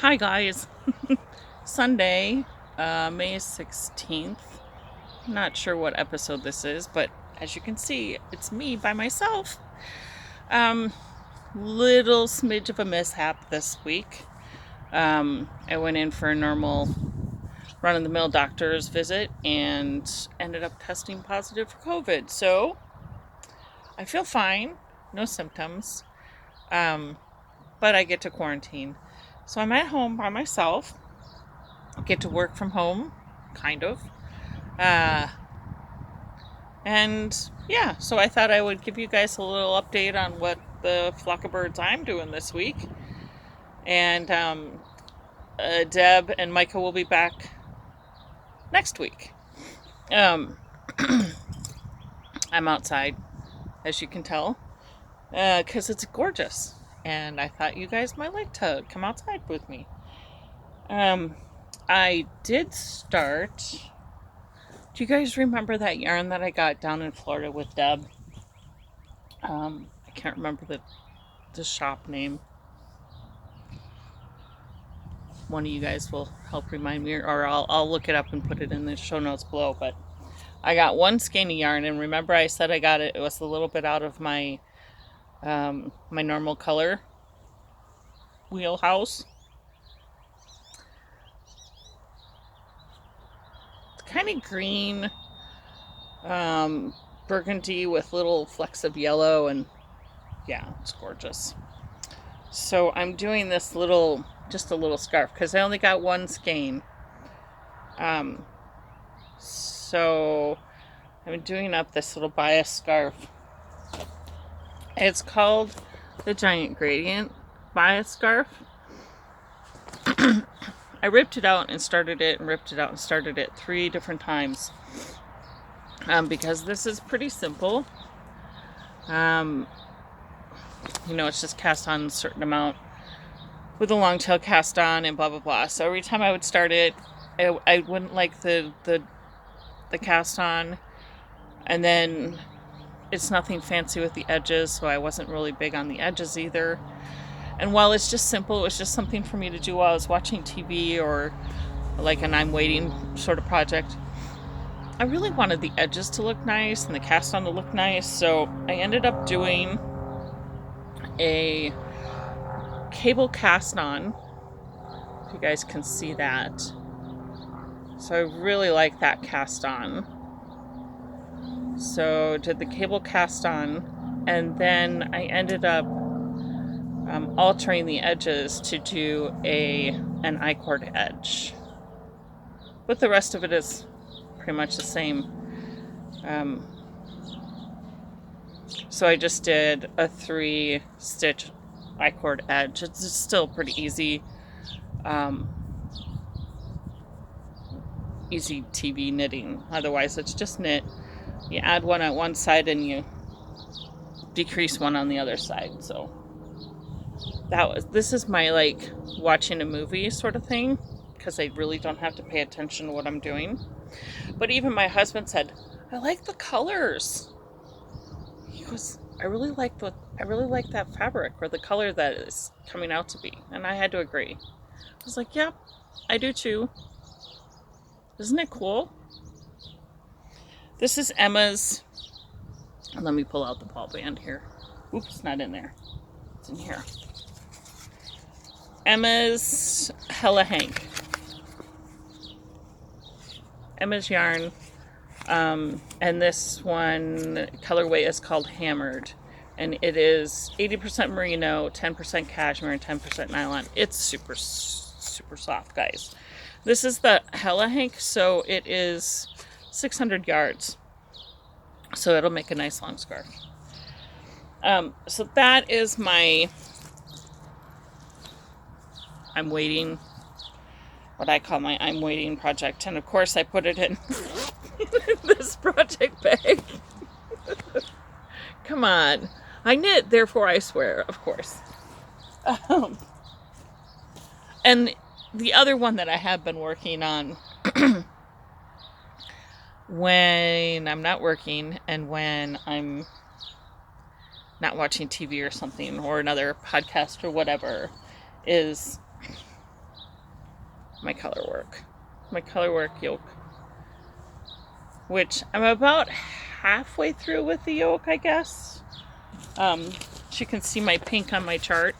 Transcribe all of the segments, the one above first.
Hi guys. Sunday, May 16th. Not sure what episode this is, but as you can see, it's me by myself. Um, Little smidge of a mishap this week. I went in for a normal run-of-the-mill doctor's visit and ended up testing positive for COVID. So I feel fine, no symptoms, um, but I get to quarantine. So I'm at home by myself. Get to work from home, kind of. Uh, and yeah, so I thought I would give you guys a little update on what the flock of birds I'm doing this week. And Deb and Micah will be back next week. Um, I'm outside, as you can tell, because it's gorgeous. And I thought you guys might like to come outside with me. Um, I did start. Do you guys remember that yarn that I got down in Florida with Deb? I can't remember the shop name. One of you guys will help remind me, or I'll look it up and put it in the show notes below. But I got one skein of yarn, and remember I said I got it. It was a little bit out of my my normal color wheelhouse. It's kind of green, burgundy with little flecks of yellow, and yeah, it's gorgeous. So I'm doing this just a little scarf because I only got one skein. Um, so I'm doing up this little bias scarf. It's called the Giant Gradient bias scarf. I ripped it out and started it, and ripped it out and started it 3 different times. Because this is pretty simple. It's just cast on a certain amount with a long tail cast on and blah blah blah. So every time I would start it, I wouldn't like the cast on, and then it's nothing fancy with the edges, so I wasn't really big on the edges either. And while it's just simple, it was just something for me to do while I was watching TV or like an I'm waiting sort of project. I really wanted the edges to look nice and the cast on to look nice, so I ended up doing a cable cast on, if you guys can see that. So I really like that cast on. So did the cable cast on, and then I ended up altering the edges to do an I-cord edge. But the rest of it is pretty much the same. So I just did a 3-stitch I-cord edge. It's still pretty easy. Easy TV knitting. Otherwise, it's just knit. You add one on one side and you decrease one on the other side. So this is my like watching a movie sort of thing, because I really don't have to pay attention to what I'm doing. But even my husband said, "I like the colors." He goes, I really like that fabric, or the color that is coming out to be." And I had to agree. I was like, "Yep, I do too." Isn't it cool? This is Emma's. Let me pull out the ball band here. Oops, not in there. It's in here. Emma's Hella Hank. Emma's yarn. And this one colorway is called Hammered. And it is 80% merino, 10% cashmere, and 10% nylon. It's super, super soft, guys. This is the Hella Hank, so it is 600 yards. So it'll make a nice long scarf. So that is my I'm waiting, what I call my I'm waiting project. And of course I put it in this project bag. Come on. I knit, therefore I swear, of course. And the other one that I have been working on when I'm not working and when I'm not watching TV or something, or another podcast or whatever, is my color work yoke, which I'm about halfway through with the yoke, I guess. You can see my pink on my chart.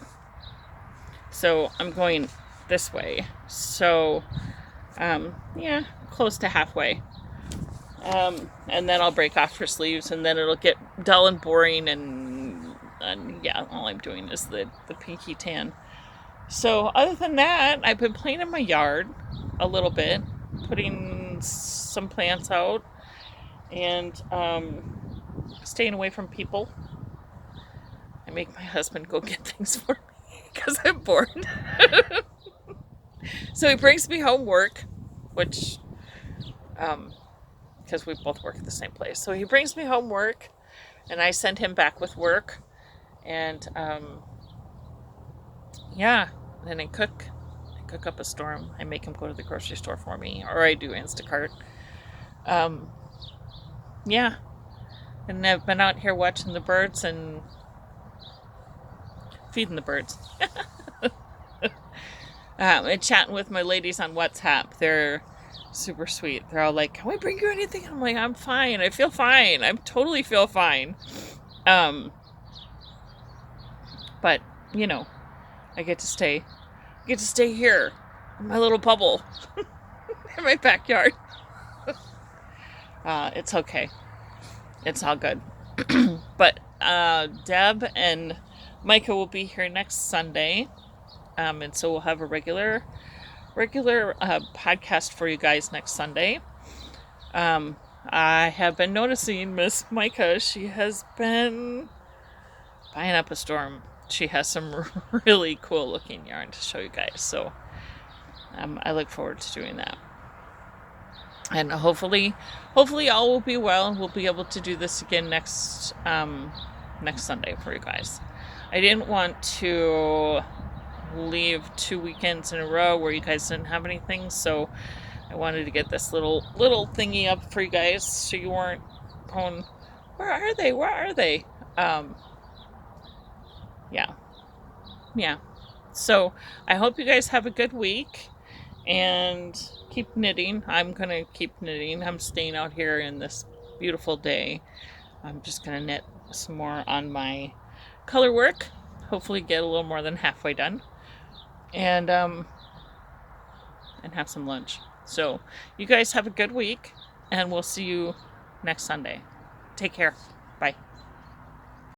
So I'm going this way. So, yeah, close to halfway. And then I'll break off for sleeves, and then it'll get dull and boring, and yeah, all I'm doing is the pinky tan. So other than that, I've been playing in my yard a little bit, putting some plants out, and staying away from people. I make my husband go get things for me because I'm bored. So he brings me home work, which, because we both work at the same place. So he brings me home work, and I send him back with work, and yeah, then I cook up a storm. I make him go to the grocery store for me, or I do Instacart. Yeah, and I've been out here watching the birds and feeding the birds. And chatting with my ladies on WhatsApp. They're super sweet. They're all like, "Can we bring you anything?" I'm like, "I'm fine. I feel fine. I totally feel fine." But I get to stay here in my little bubble in my backyard. It's okay. It's all good. But Deb and Micah will be here next Sunday. And so we'll have a regular podcast for you guys next Sunday. I have been noticing Miss Micah. She has been buying up a storm. She has some really cool looking yarn to show you guys. So I look forward to doing that. And hopefully all will be well. We'll be able to do this again next Sunday for you guys. I didn't want to leave 2 weekends in a row where you guys didn't have anything, so I wanted to get this little thingy up for you guys so you weren't going, where are they? Yeah. So I hope you guys have a good week and keep knitting. I'm gonna keep knitting. I'm staying out here in this beautiful day. I'm just gonna knit some more on my color work, hopefully get a little more than halfway done, and have some lunch. So you guys have a good week, and we'll see you next Sunday. Take care. Bye.